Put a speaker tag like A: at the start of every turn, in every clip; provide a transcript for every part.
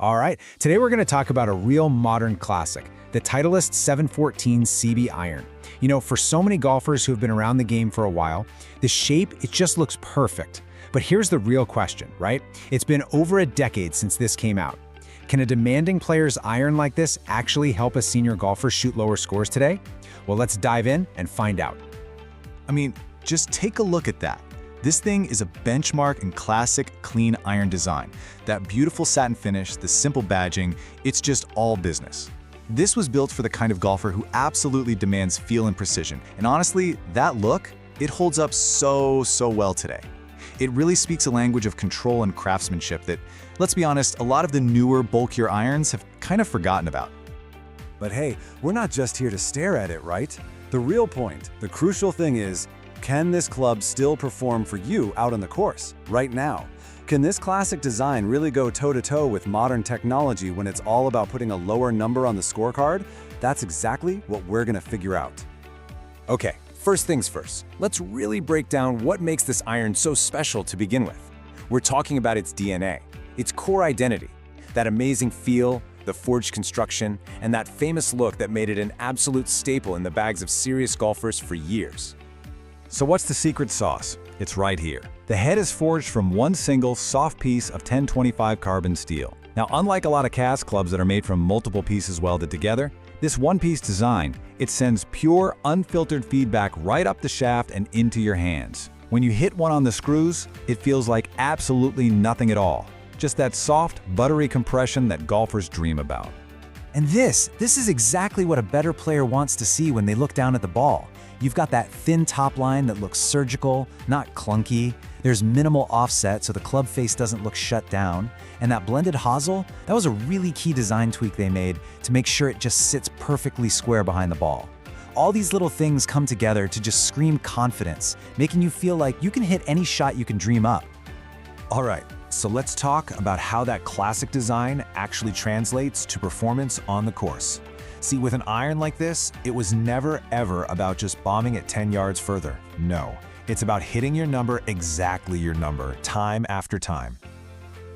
A: All right, today we're going to talk about a real modern classic, the Titleist 714 CB iron. You know, for so many golfers who have been around the game for a while, the shape, it just looks perfect. But here's the real question, right? It's been over a decade since this came out. Can a demanding player's iron like this actually help a senior golfer shoot lower scores today? Well, let's dive in and find out.
B: I mean, just take a look at that. This thing is a benchmark in classic clean iron design. That beautiful satin finish, the simple badging, it's just all business. This was built for the kind of golfer who absolutely demands feel and precision. And honestly, that look, it holds up so well today. It really speaks a language of control and craftsmanship that, let's be honest, a lot of the newer, bulkier irons have kind of forgotten about.
C: But hey, we're not just here to stare at it, right? The real point, the crucial thing is, can this club still perform for you out on the course, right now? Can this classic design really go toe-to-toe with modern technology when it's all about putting a lower number on the scorecard? That's exactly what we're gonna figure out.
A: Okay, first things first, let's really break down what makes this iron so special to begin with. We're talking about its DNA, its core identity, that amazing feel, the forged construction, and that famous look that made it an absolute staple in the bags of serious golfers for years.
D: So what's the secret sauce? It's right here. The head is forged from one single soft piece of 1025 carbon steel. Now, unlike a lot of cast clubs that are made from multiple pieces welded together, this one-piece design, it sends pure, unfiltered feedback right up the shaft and into your hands. When you hit one on the screws, it feels like absolutely nothing at all. Just that soft, buttery compression that golfers dream about.
A: And this is exactly what a better player wants to see when they look down at the ball. You've got that thin top line that looks surgical, not clunky. There's minimal offset so the club face doesn't look shut down. And that blended hosel, that was a really key design tweak they made to make sure it just sits perfectly square behind the ball. All these little things come together to just scream confidence, making you feel like you can hit any shot you can dream up. All right, so let's talk about how that classic design actually translates to performance on the course. See, with an iron like this, it was never ever about just bombing it 10 yards further. No, it's about hitting your number exactly your number, time after time.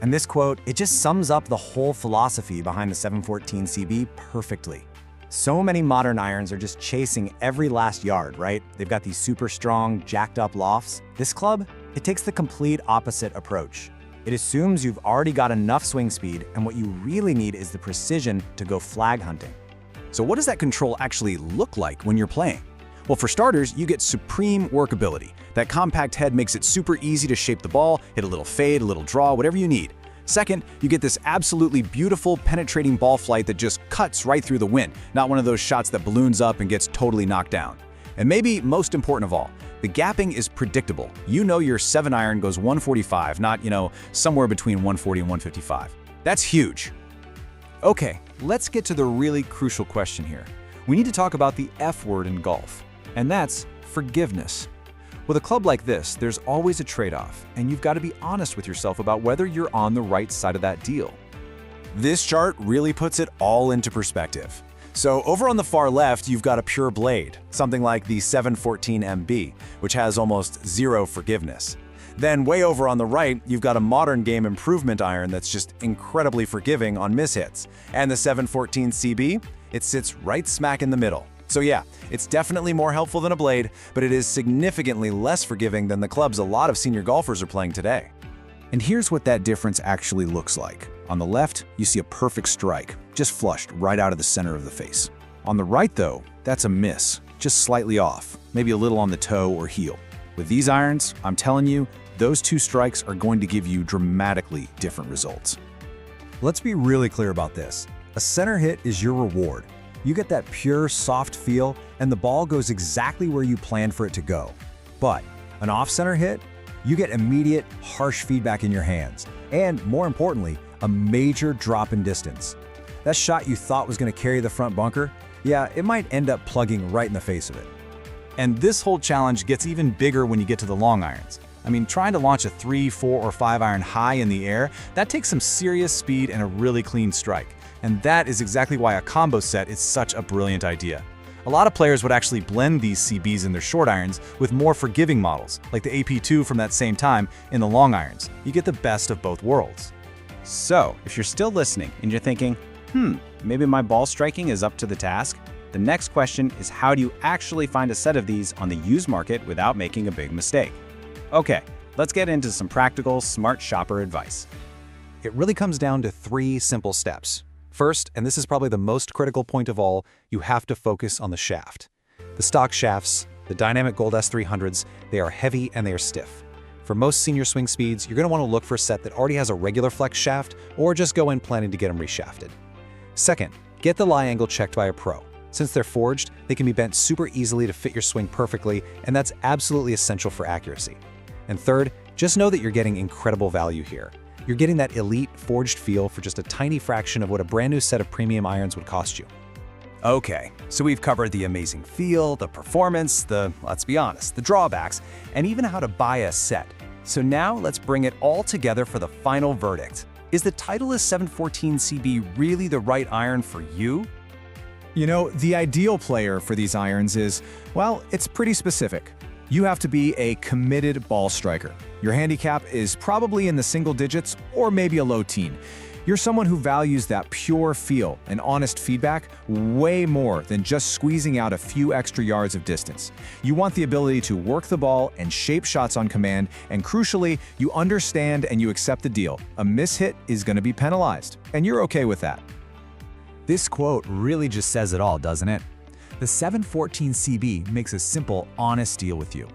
A: And this quote, it just sums up the whole philosophy behind the 714 CB perfectly. So many modern irons are just chasing every last yard, right? They've got these super strong, jacked up lofts. This club, it takes the complete opposite approach. It assumes you've already got enough swing speed, and what you really need is the precision to go flag hunting. So what does that control actually look like when you're playing? Well, for starters, you get supreme workability. That compact head makes it super easy to shape the ball, hit a little fade, a little draw, whatever you need. Second, you get this absolutely beautiful, penetrating ball flight that just cuts right through the wind, not one of those shots that balloons up and gets totally knocked down. And maybe most important of all, the gapping is predictable. You know your 7-iron goes 145, not, somewhere between 140 and 155. That's huge. Okay, let's get to the really crucial question here. We need to talk about the F word in golf, and that's forgiveness. With a club like this, there's always a trade-off, and you've got to be honest with yourself about whether you're on the right side of that deal. This chart really puts it all into perspective. So over on the far left, you've got a pure blade, something like the 714 MB, which has almost zero forgiveness. Then way over on the right, you've got a modern game improvement iron that's just incredibly forgiving on mishits. And the 714 CB, it sits right smack in the middle. So yeah, it's definitely more helpful than a blade, but it is significantly less forgiving than the clubs a lot of senior golfers are playing today. And here's what that difference actually looks like. On the left, you see a perfect strike, just flushed right out of the center of the face. On the right though, that's a miss, just slightly off, maybe a little on the toe or heel. With these irons, I'm telling you, those two strikes are going to give you dramatically different results.
C: Let's be really clear about this. A center hit is your reward. You get that pure, soft feel, and the ball goes exactly where you planned for it to go. But an off-center hit, you get immediate, harsh feedback in your hands, and more importantly, a major drop in distance. That shot you thought was going to carry the front bunker, yeah, it might end up plugging right in the face of it.
B: And this whole challenge gets even bigger when you get to the long irons. I mean, trying to launch a 3, 4, or 5-iron high in the air, that takes some serious speed and a really clean strike. And that is exactly why a combo set is such a brilliant idea. A lot of players would actually blend these CBs in their short irons with more forgiving models, like the AP2 from that same time in the long irons. You get the best of both worlds.
E: So, if you're still listening and you're thinking, maybe my ball striking is up to the task, the next question is how do you actually find a set of these on the used market without making a big mistake? Okay, let's get into some practical, smart shopper advice.
C: It really comes down to 3 simple steps. First, and this is probably the most critical point of all, you have to focus on the shaft. The stock shafts, the Dynamic Gold S300s, they are heavy and they are stiff. For most senior swing speeds, you're going to want to look for a set that already has a regular flex shaft or just go in planning to get them reshafted. Second, get the lie angle checked by a pro. Since they're forged, they can be bent super easily to fit your swing perfectly, and that's absolutely essential for accuracy. And third, just know that you're getting incredible value here. You're getting that elite forged feel for just a tiny fraction of what a brand new set of premium irons would cost you.
A: Okay, so we've covered the amazing feel, the performance, let's be honest, the drawbacks, and even how to buy a set. So now let's bring it all together for the final verdict. Is the Titleist 714CB really the right iron for you?
B: You know, the ideal player for these irons is, well, it's pretty specific. You have to be a committed ball striker. Your handicap is probably in the single digits or maybe a low teen. You're someone who values that pure feel and honest feedback way more than just squeezing out a few extra yards of distance. You want the ability to work the ball and shape shots on command, and crucially, you understand and you accept the deal. A mishit is going to be penalized, and you're okay with that.
A: This quote really just says it all, doesn't it? The 714CB makes a simple, honest deal with you.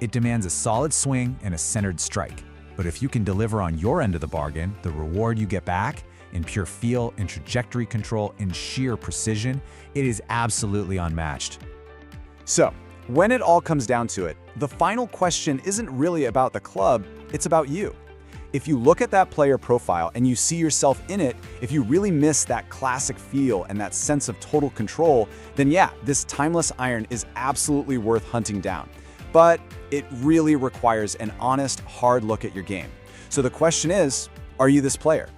A: It demands a solid swing and a centered strike. But if you can deliver on your end of the bargain, the reward you get back, in pure feel, in trajectory control, in sheer precision, it is absolutely unmatched.
E: So, when it all comes down to it, the final question isn't really about the club, it's about you. If you look at that player profile and you see yourself in it, if you really miss that classic feel and that sense of total control, then yeah, this timeless iron is absolutely worth hunting down. But it really requires an honest, hard look at your game. So the question is, are you this player?